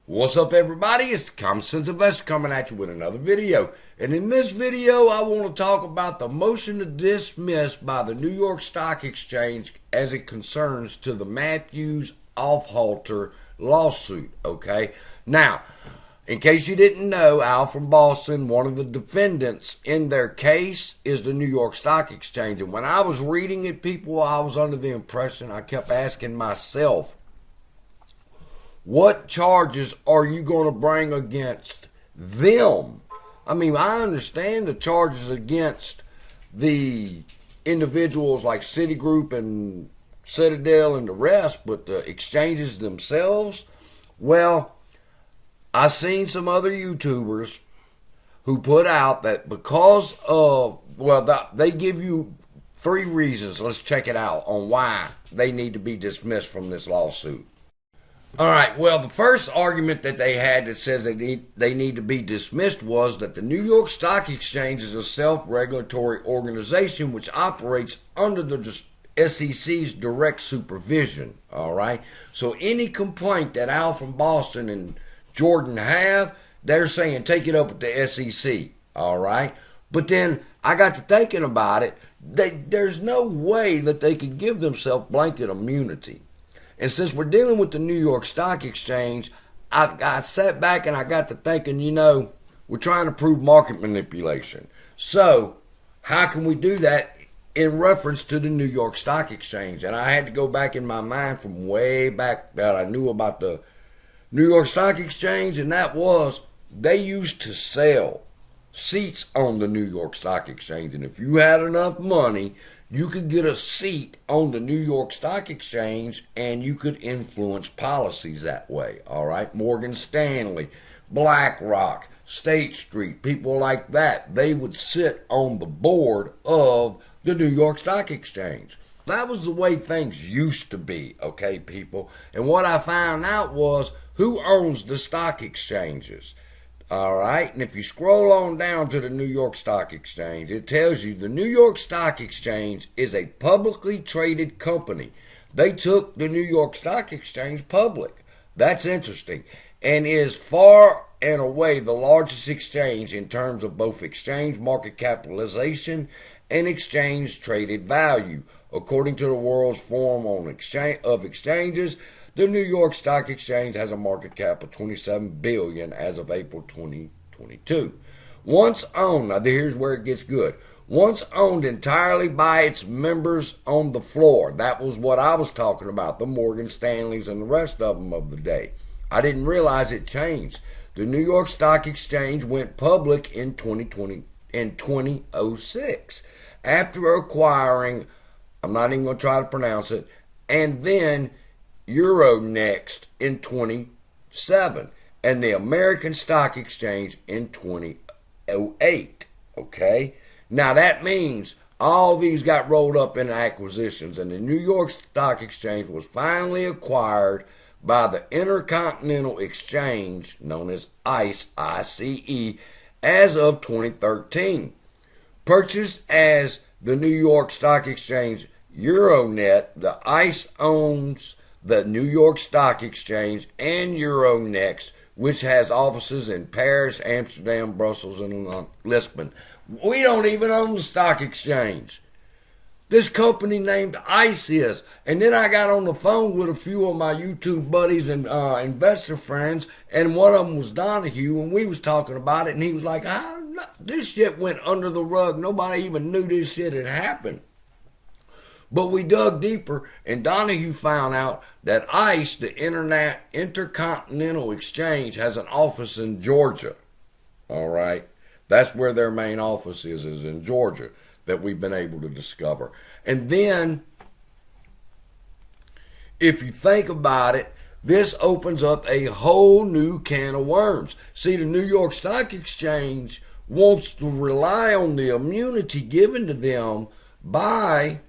What's up, everybody? It's the Common Sense Investor coming at you with another video. And in this video, I want to talk about the motion to dismiss by the New York Stock Exchange as it concerns to the Matthews Aufhalter lawsuit, okay? Now, in case you didn't know, Al from Boston, one of the defendants in their case is the New York Stock Exchange. And when I was reading it, people, I was under the impression, I kept asking myself, what charges are you going to bring against them? I mean, I understand the charges against the individuals like Citigroup and Citadel and the rest, but the exchanges themselves, well, I've seen some other YouTubers who put out that because of, they give you 3 reasons. Let's check it out on why they need to be dismissed from this lawsuit. All right, well, the first argument that they had that says they need to be dismissed was that the New York Stock Exchange is a self-regulatory organization which operates under the SEC's direct supervision, all right? So any complaint that Al from Boston and Jordan have, they're saying take it up with the SEC, all right? But then I got to thinking about it. There's no way that they could give themselves blanket immunity. And since we're dealing with the New York Stock Exchange, I sat back and I got to thinking, we're trying to prove market manipulation. So how can we do that in reference to the New York Stock Exchange? And I had to go back in my mind from way back that I knew about the New York Stock Exchange, and that was they used to sell seats on the New York Stock Exchange. And if you had enough money, you could get a seat on the New York Stock Exchange and you could influence policies that way, all right? Morgan Stanley, BlackRock, State Street, people like that, they would sit on the board of the New York Stock Exchange. That was the way things used to be, okay, people? And what I found out was who owns the stock exchanges. All right, and if you scroll on down to the New York Stock Exchange, it tells you the New York Stock Exchange is a publicly traded company. They took the New York Stock Exchange public. That's interesting, and is far and away the largest exchange in terms of both exchange market capitalization and exchange traded value. According to the World's Forum of Exchanges, the New York Stock Exchange has a market cap of $27 billion as of April 2022. Once owned, now here's where it gets good, once owned entirely by its members on the floor. That was what I was talking about, the Morgan Stanleys and the rest of them of the day. I didn't realize it changed. The New York Stock Exchange went public in 2006 after acquiring, I'm not even going to try to pronounce it, and then Euronext in 2007 and the American Stock Exchange in 2008, okay? Now that means all these got rolled up in acquisitions, and the New York Stock Exchange was finally acquired by the Intercontinental Exchange, known as ICE, I-C-E, as of 2013. Purchased as the New York Stock Exchange Euronet, the ICE owns the New York Stock Exchange and Euronext, which has offices in Paris, Amsterdam, Brussels, and Lisbon. We don't even own the stock exchange. This company named ICE is. And then I got on the phone with a few of my YouTube buddies and investor friends, and one of them was Donahue, and we was talking about it, and he was like, this shit went under the rug. Nobody even knew this shit had happened. But we dug deeper, and Donahue found out that ICE, the Intercontinental Exchange, has an office in Georgia. All right? That's where their main office is in Georgia, that we've been able to discover. And then, if you think about it, this opens up a whole new can of worms. See, the New York Stock Exchange wants to rely on the immunity given to them by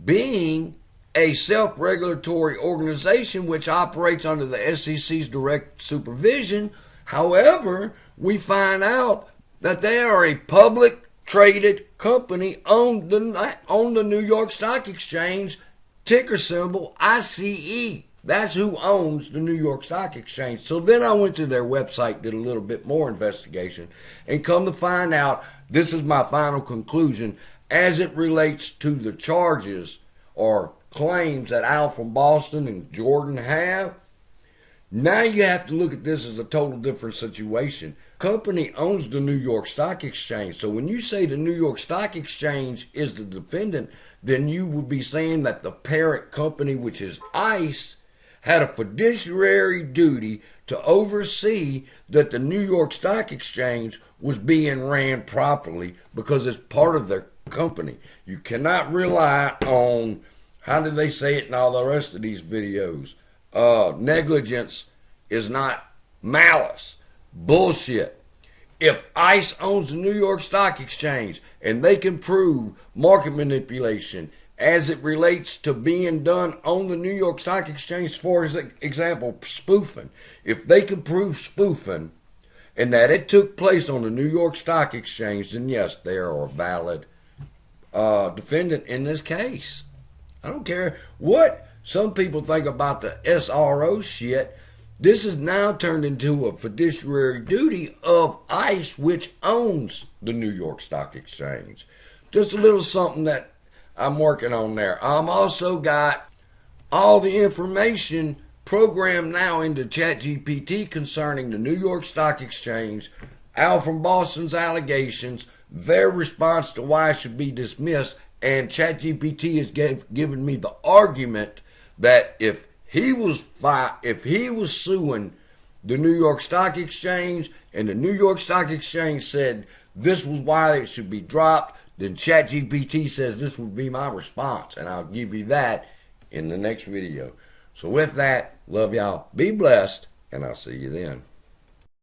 being a self-regulatory organization which operates under the SEC's direct supervision. However, we find out that they are a public traded company on the New York Stock Exchange, ticker symbol ICE. That's who owns the New York Stock Exchange. So then I went to their website, did a little bit more investigation, and come to find out, this is my final conclusion, as it relates to the charges or claims that Al from Boston and Jordan have. Now you have to look at this as a total different situation. Company owns the New York Stock Exchange. So when you say the New York Stock Exchange is the defendant, then you would be saying that the parent company, which is ICE, had a fiduciary duty to oversee that the New York Stock Exchange was being ran properly because it's part of their company. You cannot rely on, how did they say it in all the rest of these videos? Negligence is not malice. Bullshit. If ICE owns the New York Stock Exchange and they can prove market manipulation as it relates to being done on the New York Stock Exchange, for example, spoofing, if they can prove spoofing and that it took place on the New York Stock Exchange, then yes, they are a valid defendant in this case. I don't care what some people think about the SRO shit. This is now turned into a fiduciary duty of ICE, which owns the New York Stock Exchange. Just a little something that I'm working on there. I'm also got all the information programmed now into ChatGPT concerning the New York Stock Exchange, Al from Boston's allegations, their response to why it should be dismissed, and ChatGPT has given me the argument that if he was suing the New York Stock Exchange and the New York Stock Exchange said this was why it should be dropped, then ChatGPT says this would be my response, and I'll give you that in the next video. So with that, love y'all, be blessed, and I'll see you then.